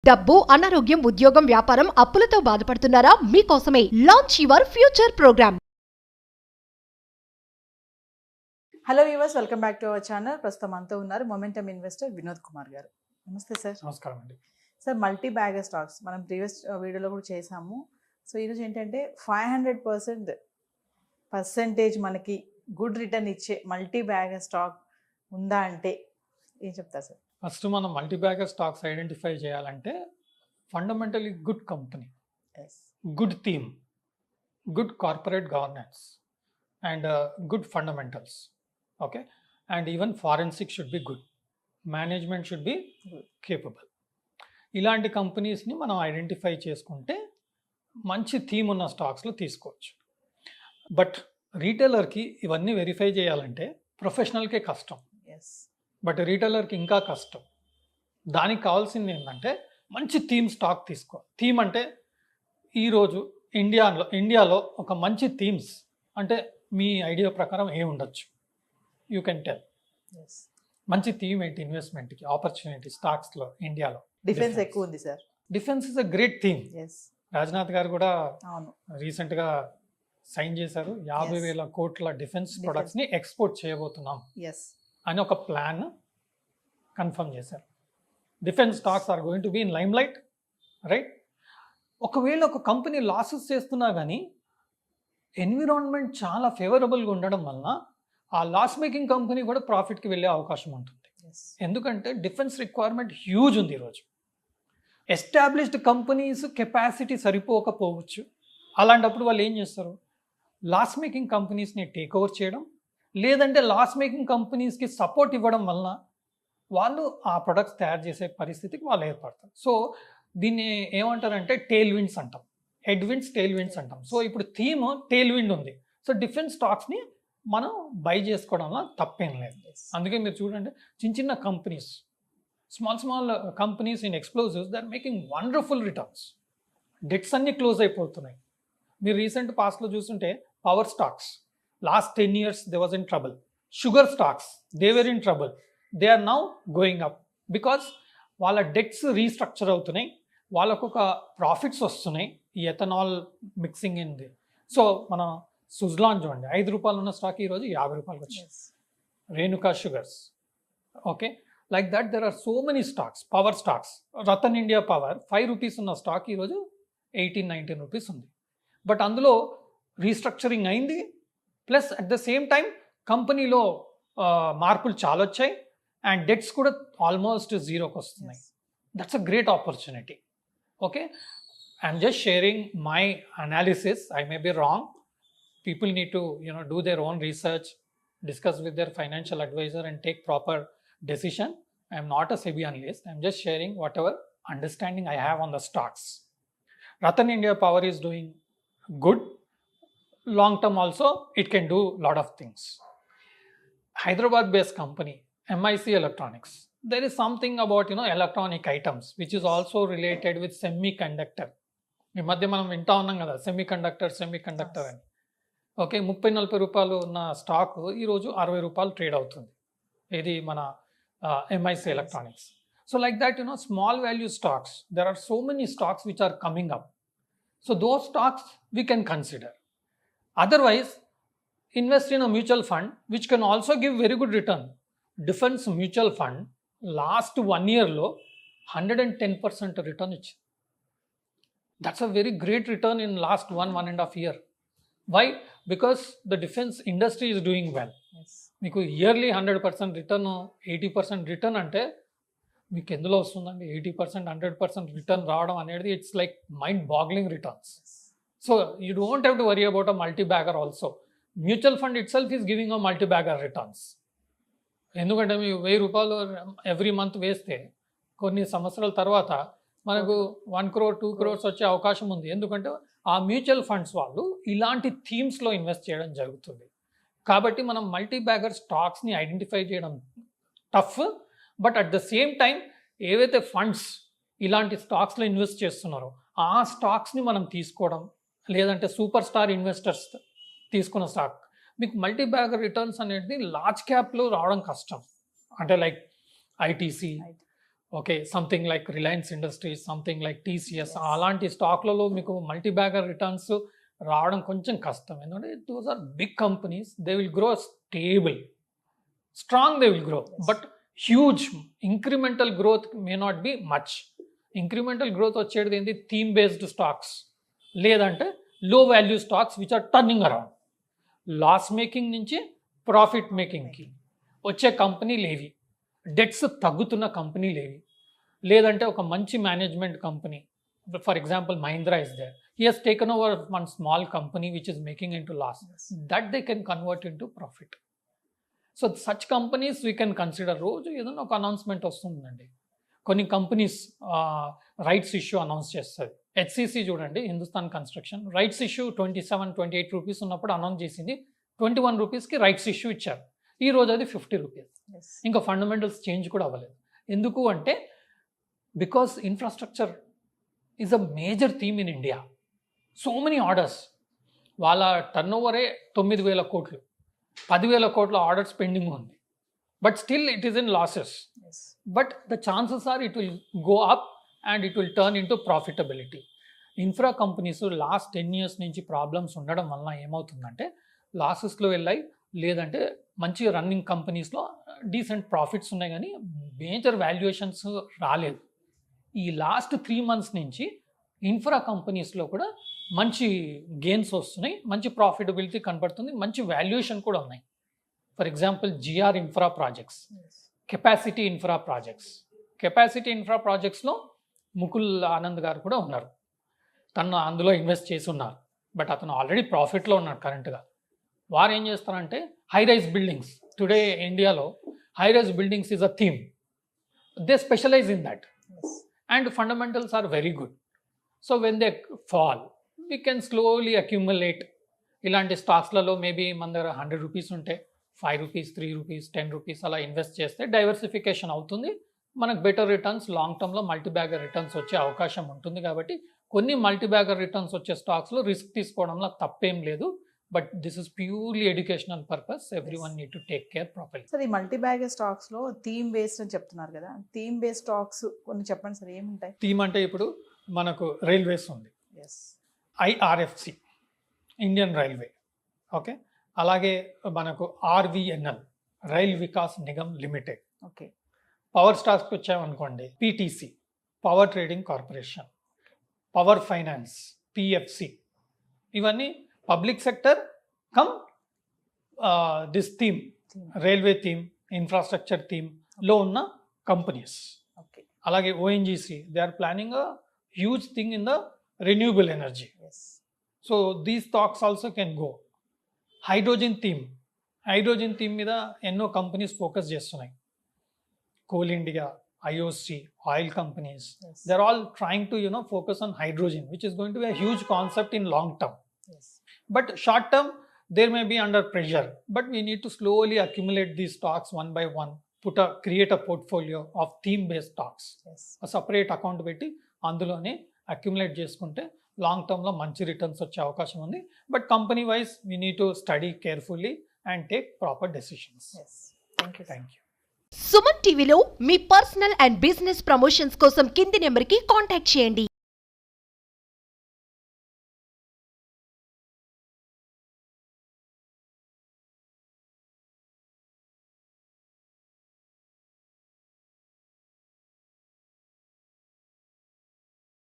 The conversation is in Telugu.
డబ్బు, అనారోగ్యం, ఉద్యోగం, వ్యాపారం, అప్పులతో బాధపడుతున్నారా? మీకోసమే launch your future program. Hello viewers, welcome back to our channel. ప్రస్తుతం మనతో ఉన్నారు మొమెంటమ్ ఇన్వెస్టర్ వినోద్ కుమార్ గారు. నమస్తే సార్. నమస్కారం అండి. సార్, మల్టీ బ్యాగర్ స్టాక్స్ మనం ప్రీవియస్ వీడియోలో కూడా చేసాము. సో ఈరోజు ఏంటంటే 500% మనకి గుడ్ రిటర్న్ ఇచ్చే మల్టీ బ్యాగర్ స్టాక్ ఉందా అంటే ఏం చెప్తారు సార్? ఫస్ట్ మనం మల్టీ బ్యాగర్ స్టాక్స్ ఐడెంటిఫై చేయాలంటే fundamentally good company, good theme, good corporate governance and good fundamentals. Okay, and even forensic should be good, management should be capable. ఇలాంటి కంపెనీస్ని మనం ఐడెంటిఫై చేసుకుంటే మంచి థీమ్ ఉన్న స్టాక్స్లో తీసుకోవచ్చు. బట్ రీటైలర్కి ఇవన్నీ వెరిఫై చేయాలంటే ప్రొఫెషనల్కే కష్టం, బట్ రీటైలర్కి ఇంకా కష్టం. దానికి కావాల్సింది ఏంటంటే మంచి థీమ్ స్టాక్ తీసుకో. థీమ్ అంటే ఈరోజు ఇండియాలో ఒక మంచి థీమ్స్ అంటే మీ ఐడియా ప్రకారం ఏ ఉండొచ్చు? You can tell. మంచి థీమ్ ఏంటి ఇన్వెస్ట్మెంట్కి, ఆపర్చునిటీ స్టాక్స్లో ఇండియాలో? డిఫెన్స్ ఎక్కువ ఉంది sir. Defence is a great theme. Rajnath గారు కూడా రీసెంట్గా సైన్ చేశారు. 50,000 కోట్ల డిఫెన్స్ ప్రొడక్ట్స్ని ఎక్స్పోర్ట్ చేయబోతున్నాం అని ఒక ప్లాన్ కన్ఫర్మ్ చేశారు. Defence stocks are going to be in lime light, right? ఒకవేళ ఒక కంపెనీ లాసెస్ చేస్తున్నా కానీ ఎన్విరాన్మెంట్ చాలా ఫేవరబుల్గా ఉండడం వలన ఆ లాస్ మేకింగ్ కంపెనీ కూడా ప్రాఫిట్కి వెళ్ళే అవకాశం ఉంటుంది. ఎందుకంటే డిఫెన్స్ రిక్వైర్మెంట్ హ్యూజ్ ఉంది ఈరోజు. ఎస్టాబ్లిష్డ్ కంపెనీస్ కెపాసిటీ సరిపోకపోవచ్చు. అలాంటప్పుడు వాళ్ళు ఏం చేస్తారు? లాస్ మేకింగ్ కంపెనీస్ని టేక్ ఓవర్ చేయడం, లేదంటే లాస్ మేకింగ్ కంపెనీస్కి సపోర్ట్ ఇవ్వడం వలన వాళ్ళు ఆ ప్రొడక్ట్స్ తయారు చేసే పరిస్థితికి వాళ్ళు ఏర్పడతారు. సో దీన్ని ఏమంటారంటే టేల్ విండ్స్ అంటాం, హెడ్ విండ్స్, టేల్ విండ్స్ అంటాం. సో ఇప్పుడు థీమ్ టేల్ విండ్ ఉంది. సో డిఫెన్స్ స్టాక్స్ని మనం బై చేసుకోవడంలో తప్పేం లేదు. అందుకే మీరు చూడండి, చిన్న చిన్న companies, small companies in explosives, they are making wonderful returns. Debts అన్నీ క్లోజ్ అయిపోతున్నాయి. మీరు రీసెంట్ పాస్ట్లో చూస్తుంటే power stocks last 10 years they was in trouble. Sugar stocks, they were in trouble. They are now going up because వాళ్ళ డెట్స్ రీస్ట్రక్చర్ అవుతున్నాయి, వాళ్ళకు ఒక ప్రాఫిట్స్ వస్తున్నాయి ఈ ఎథనాల్ మిక్సింగ్ ఇంది. సో మన సుజ్లాన్ చూడండి, 5 రూపాయలు ఉన్న స్టాక్ ఈరోజు 50 రూపాయలకి వచ్చింది. Renuka Sugars, okay, like that there are so many stocks. Power stocks, Ratan India Power 5 rupees ఉన్న స్టాక్ ఈరోజు 18-19 రూపీస్ ఉంది. బట్ అందులో రీస్ట్రక్చరింగ్ అయింది, plus at the same time కంపెనీలో మార్పులు చాలా వచ్చాయి అండ్ డెట్స్ కూడా ఆల్మోస్ట్ జీరోకి వస్తున్నాయి. That's a great opportunity. Okay, I'm just sharing my analysis. I may be wrong. People need to do their own research, discuss with their financial advisor and take proper decision. I'm not a SEBI analyst. I'm just sharing whatever understanding I have on the stocks. Ratan India Power is doing good. Long term also it can do lot of things. Hyderabad based company MIC Electronics, there is something about electronic items which is also related with semiconductor. ఈ మధ్య మనం వింటా ఉన్నాం కదా సెమీకండక్టర్ అని. ఓకే, 30-40 రూపాయలు ఉన్న స్టాక్ ఈరోజు 60 రూపాయలు ట్రేడ్ అవుతుంది. ఇది మన MIC Electronics. So like that, small value stocks, there are so many stocks which are coming up. So those stocks we can consider. Otherwise, invest in a mutual fund which can also give very good return. Defense mutual fund last 1 year lo 110% return ichi. That's a very great return in last 1.5 year. Why? Because the defense industry is doing well. మీకు ఇయర్లీ 100% రిటర్న్, 80% రిటర్న్ అంటే మీకు ఎందులో వస్తుందండి? 80%, 100% రిటర్న్ రావడం అనేది it's like mind boggling returns. So you don't have to worry about a multi bagger also. Mutual fund it self is giving a multi bagger returns. ఎందుకంటే మీరు 1000 రూపాయలు ఎవ్రీ మంత్ వేస్తే కొన్ని సంవత్సరాల తర్వాత మనకు 1 crore 2 crores వచ్చే అవకాశం ఉంది. ఎందుకంటే ఆ మ్యూచువల్ ఫండ్స్ వాళ్ళు ఇలాంటి థీమ్స్లో ఇన్వెస్ట్ చేయడం జరుగుతుంది. కాబట్టి మనం మల్టీ బ్యాగర్ స్టాక్స్ని ఐడెంటిఫై చేయడం tough. But at the same time ఏవైతే ఫండ్స్ ఇలాంటి స్టాక్స్లో ఇన్వెస్ట్ చేస్తున్నారో ఆ స్టాక్స్ని మనం తీసుకోవడం, లేదంటే సూపర్ స్టార్ ఇన్వెస్టర్స్ తీసుకున్న స్టాక్, మీకు మల్టీ బ్యాగర్ రిటర్న్స్ అనేది లార్జ్ క్యాప్లో రావడం కష్టం. అంటే like ITC, okay, something like Reliance industries, something like TCS, అలాంటి స్టాక్లలో మీకు మల్టీ బ్యాగర్ రిటర్న్స్ రావడం కొంచెం కష్టం. ఎందుకంటే those are big companies, they will grow stable, strong, they will grow, but huge incremental growth may not be much. Incremental growth వచ్చేది ఏంటి? థీమ్ బేస్డ్ స్టాక్స్, లేదంటే low value stocks which are turning around. Loss making నుంచి ప్రాఫిట్ మేకింగ్కి వచ్చే కంపెనీలు ఏవి, డెట్స్ తగ్గుతున్న కంపెనీలు ఏవి, లేదంటే ఒక మంచి management company, for example Mahindra is there, he has taken over one small company which is making into loss, that they can convert into profit. So such companies we can consider. రోజు ఏదైనా ఒక అనౌన్స్మెంట్ వస్తుందండి, కొన్ని కంపెనీస్ రైట్స్ ఇష్యూ అనౌన్స్ చేస్తుంది. హెచ్సిసి చూడండి, Hindustan construction, rights issue 27-28 rupees ఉన్నప్పుడు అనౌన్స్ చేసింది, 21 రూపీస్కి రైట్స్ ఇష్యూ ఇచ్చారు. ఈ రోజు అది 50 రూపీస్. ఇంకా ఫండమెంటల్స్ చేంజ్ కూడా అవ్వలేదు. ఎందుకు అంటే because infrastructure is a major theme in India. So many orders, వాళ్ళ టర్న్ ఓవరే 9,000 కోట్లు, 10,000 కోట్ల ఆర్డర్స్ పెండింగ్ ఉంది, but still it is in losses. But the chances are it will go up and it will turn into profitability. Infra companies last 10 years నుంచి ప్రాబ్లమ్స్ ఉండడం వలన ఏమవుతుందంటే లాసెస్లో వెళ్ళాయి, లేదంటే మంచి రన్నింగ్ కంపెనీస్లో డీసెంట్ ప్రాఫిట్స్ ఉన్నాయి, కానీ మేజర్ వాల్యుయేషన్స్ రాలేదు. ఈ లాస్ట్ 3 months నుంచి ఇన్ఫ్రా కంపెనీస్లో కూడా మంచి గెయిన్స్ వస్తున్నాయి, మంచి ప్రాఫిటబిలిటీ కనబడుతుంది, మంచి వాల్యుయేషన్ కూడా ఉన్నాయి. For example GR infra projects, capacity infra ప్రాజెక్ట్స్లో ముకుల్ ఆనంద్ గారు కూడా ఉన్నారు. తను అందులో ఇన్వెస్ట్ చేసి ఉన్నారు, బట్ అతను ఆల్రెడీ ప్రాఫిట్లో ఉన్నాడు కరెంట్గా. వారు ఏం చేస్తారంటే హై రైజ్ బిల్డింగ్స్, టుడే ఇండియాలో high rise buildings is a theme, they specialize in that and fundamentals are very good. So when they fall we can slowly accumulate. ఇలాంటి స్టాక్స్లలో మేబీ మన దగ్గర 100 రూపీస్ ఉంటే 5 రూపీస్, 3 రూపీస్, 10 రూపీస్ అలా ఇన్వెస్ట్ చేస్తే డైవర్సిఫికేషన్ అవుతుంది, మనకు బెటర్ రిటర్న్స్, లాంగ్ టర్మ్లో మల్టీ బ్యాగర్ రిటర్న్స్ వచ్చే అవకాశం ఉంటుంది. కాబట్టి కొన్ని మల్టీ బ్యాగర్ రిటర్న్స్ వచ్చే స్టాక్స్లో రిస్క్ తీసుకోవడంలో తప్పేం లేదు, but this is purely educational purpose. Everyone need to take care properly. Sir, ఈ మల్టీ బ్యాగర్ స్టాక్స్లో థీమ్ బేస్డ్ అని చెప్తున్నారు కదా, థీమ్ బేస్డ్ స్టాక్స్ కొన్ని చెప్పండి సార్, ఏముంటాయి? థీమ్ అంటే ఇప్పుడు మనకు రైల్వేస్ ఉంది, ఐఆర్ఎఫ్సి, ఇండియన్ రైల్వే, ఓకే, అలాగే మనకు RVNL, rail Vikas Nigam limited, okay. Power స్టాక్స్కి వచ్చామనుకోండి, PTC, power trading corporation, power finance, PFC, ఇవన్నీ public sector come this theme, railway theme, infrastructure థీమ్లో ఉన్న కంపెనీస్. ఓకే. అలాగే ONGC, they are planning a huge thing in the renewable energy. So these stocks also can go. Hydrogen theme మీద ఎన్నో కంపెనీస్ ఫోకస్ చేస్తున్నాయి. Coal India, IOC, oil companies, they are all trying to focus on hydrogen, which is going to be a huge concept in long term. But short term, there may be under pressure, but we need to slowly accumulate these stocks one by one, create a portfolio of theme-based stocks. A separate account పెట్టి అందులోనే అక్యుములేట్ చేసుకుంటే లాంగ్ టర్మ్లో మంచి రిటర్న్స్ వచ్చే అవకాశం ఉంది. But company wise we need to study carefully and take proper decisions. Thank you. Suman టీవీలో మీ పర్సనల్ అండ్ బిజినెస్ ప్రమోషన్స్ కోసం కింది నెంబర్కి కాంటాక్ట్ చేయండి.